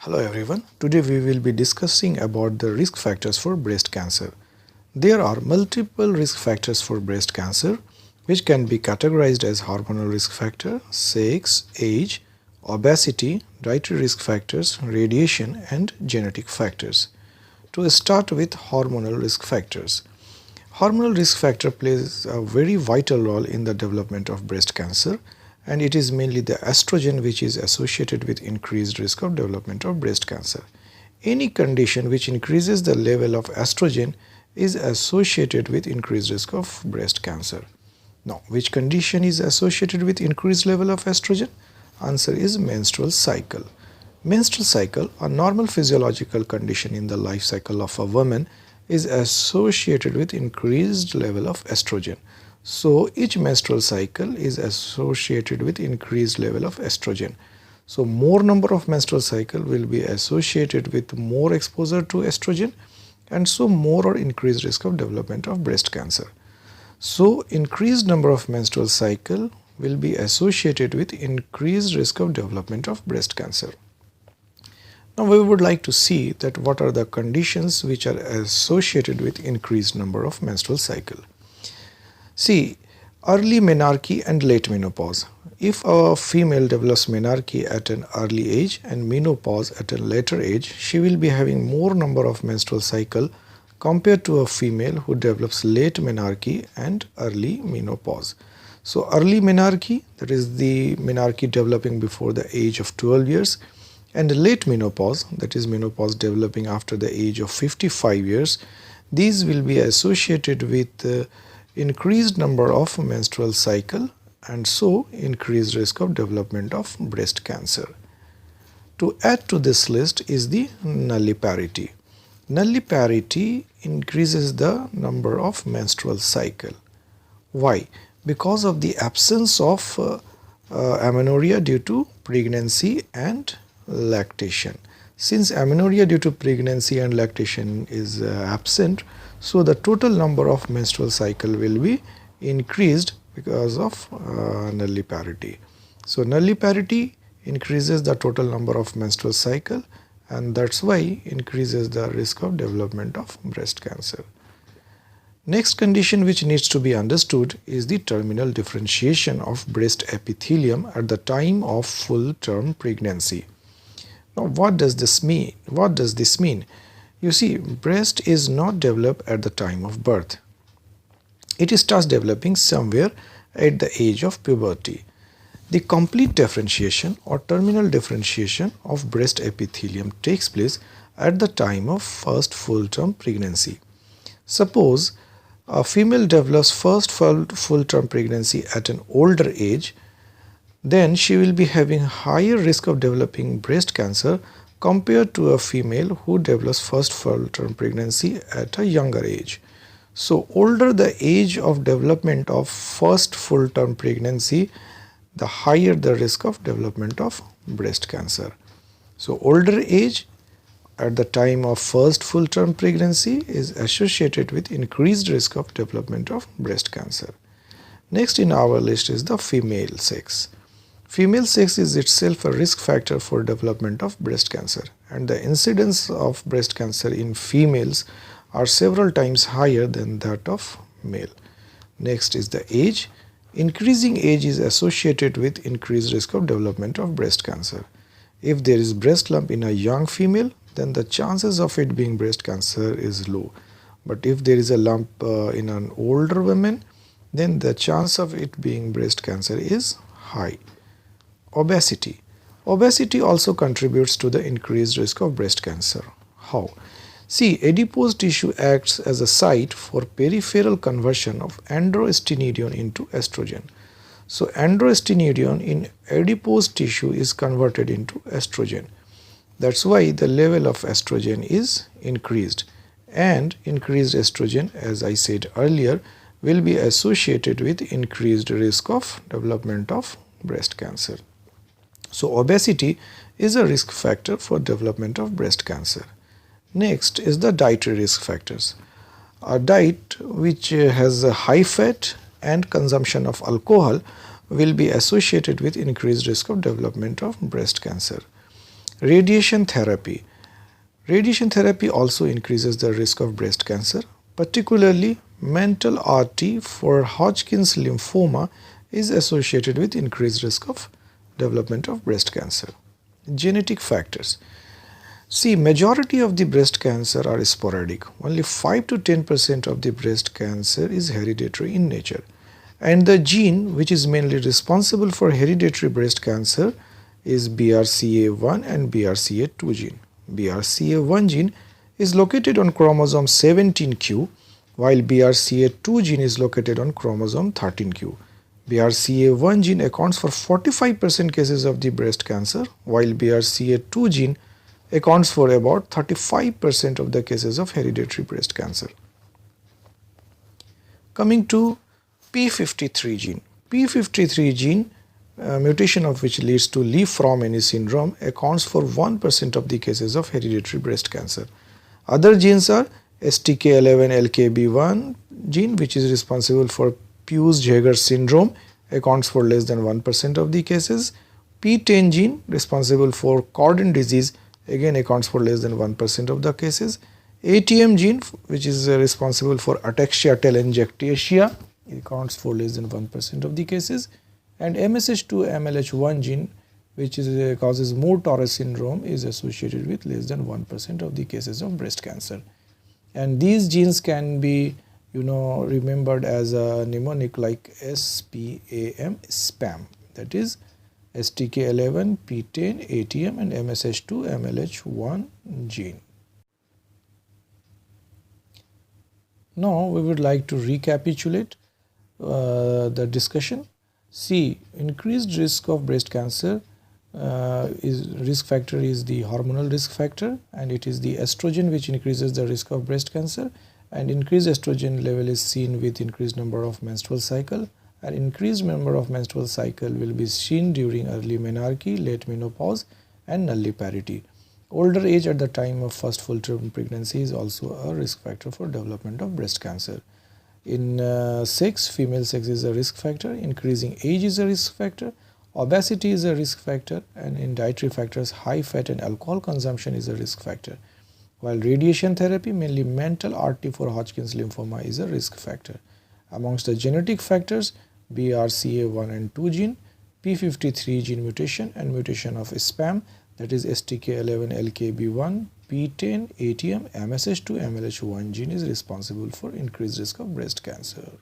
Hello everyone. Today we will be discussing about the risk factors for breast cancer. There are multiple risk factors for breast cancer which can be categorized as hormonal risk factor, sex, age, obesity, dietary risk factors, radiation and genetic factors. To start with hormonal risk factors. Hormonal risk factor plays a very vital role in the development of breast cancer, and it is mainly the estrogen which is associated with increased risk of development of breast cancer. Any condition which increases the level of estrogen is associated with increased risk of breast cancer. Now, which condition is associated with increased level of estrogen? Answer is menstrual cycle. Menstrual cycle, a normal physiological condition in the life cycle of a woman, is associated with increased level of estrogen. So each menstrual cycle is associated with increased level of estrogen. So more number of menstrual cycle will be associated with more exposure to estrogen, and so more or increased risk of development of breast cancer. So increased number of menstrual cycle will be associated with increased risk of development of breast cancer. Now we would like to see that what are the conditions which are associated with increased number of menstrual cycle. See, early menarche and late menopause. If a female develops menarche at an early age and menopause at a later age, she will be having more number of menstrual cycle compared to a female who develops late menarche and early menopause. So early menarche, that is the menarche developing before the age of 12 years, and late menopause, that is menopause developing after the age of 55 years, these will be associated with increased number of menstrual cycle and so increased risk of development of breast cancer. To add to this list is the nulliparity. Nulliparity increases the number of menstrual cycle. Why? Because of the absence of amenorrhea due to pregnancy and lactation. Since amenorrhea due to pregnancy and lactation is absent, so the total number of menstrual cycle will be increased because of nulliparity. So nulliparity increases the total number of menstrual cycle, and that's why increases the risk of development of breast cancer. Next condition which needs to be understood is the terminal differentiation of breast epithelium at the time of full-term pregnancy. Now, what does this mean? You see, breast is not developed at the time of birth. It starts developing somewhere at the age of puberty. The complete differentiation or terminal differentiation of breast epithelium takes place at the time of first full-term pregnancy. Suppose a female develops first full-term pregnancy at an older age, then she will be having higher risk of developing breast cancer compared to a female who develops first full-term pregnancy at a younger age. So older the age of development of first full-term pregnancy, the higher the risk of development of breast cancer. So older age at the time of first full-term pregnancy is associated with increased risk of development of breast cancer. Next in our list is the female sex. Female sex is itself a risk factor for development of breast cancer, and the incidence of breast cancer in females are several times higher than that of male. Next is the age. Increasing age is associated with increased risk of development of breast cancer. If there is breast lump in a young female, then the chances of it being breast cancer is low. But if there is a lump in an older woman, then the chance of it being breast cancer is high. Obesity. Obesity also contributes to the increased risk of breast cancer. How? See, adipose tissue acts as a site for peripheral conversion of androstenedione into estrogen. So androstenedione in adipose tissue is converted into estrogen. That's why the level of estrogen is increased, and increased estrogen, as I said earlier, will be associated with increased risk of development of breast cancer. So obesity is a risk factor for development of breast cancer. Next is the dietary risk factors. A diet which has a high fat and consumption of alcohol will be associated with increased risk of development of breast cancer. Radiation therapy. Radiation therapy also increases the risk of breast cancer, particularly mental RT for Hodgkin's lymphoma is associated with increased risk of development of breast cancer. Genetic factors. See, majority of the breast cancer are sporadic. Only 5 to 10% of the breast cancer is hereditary in nature. And the gene which is mainly responsible for hereditary breast cancer is BRCA1 and BRCA2 gene. BRCA1 gene is located on chromosome 17q, while BRCA2 gene is located on chromosome 13q. BRCA1 gene accounts for 45% cases of the breast cancer, while BRCA2 gene accounts for about 35% of the cases of hereditary breast cancer. Coming to P53 gene. P53 gene, mutation of which leads to Li-Fraumeni syndrome, accounts for 1% of the cases of hereditary breast cancer. Other genes are STK11-LKB1 gene, which is responsible for Peutz-Jeghers syndrome, accounts for less than 1% of the cases. P10 gene, responsible for Cordon disease, again accounts for less than 1% of the cases. ATM gene, which is responsible for ataxia telangiectasia, accounts for less than 1% of the cases. And MSH2-MLH1 gene, which is, causes Moore-Torres syndrome, is associated with less than 1% of the cases of breast cancer. And these genes can be remembered as a mnemonic like SPAM, that is STK11, P10, ATM and MSH2 MLH1 gene. Now we would like to recapitulate the discussion. See, increased risk of breast cancer risk factor is the hormonal risk factor, and it is the estrogen which increases the risk of breast cancer, and increased estrogen level is seen with increased number of menstrual cycle. An increased number of menstrual cycle will be seen during early menarche, late menopause and nulliparity. Older age at the time of first full-term pregnancy is also a risk factor for development of breast cancer. In sex, female sex is a risk factor, increasing age is a risk factor, obesity is a risk factor, and in dietary factors, high fat and alcohol consumption is a risk factor. While radiation therapy, mainly mental RT for Hodgkin's lymphoma, is a risk factor. Amongst the genetic factors, BRCA1 and 2 gene, P53 gene mutation and mutation of SPAM, that is STK11-LKB1, P10, ATM, MSH2, MLH1 gene is responsible for increased risk of breast cancer.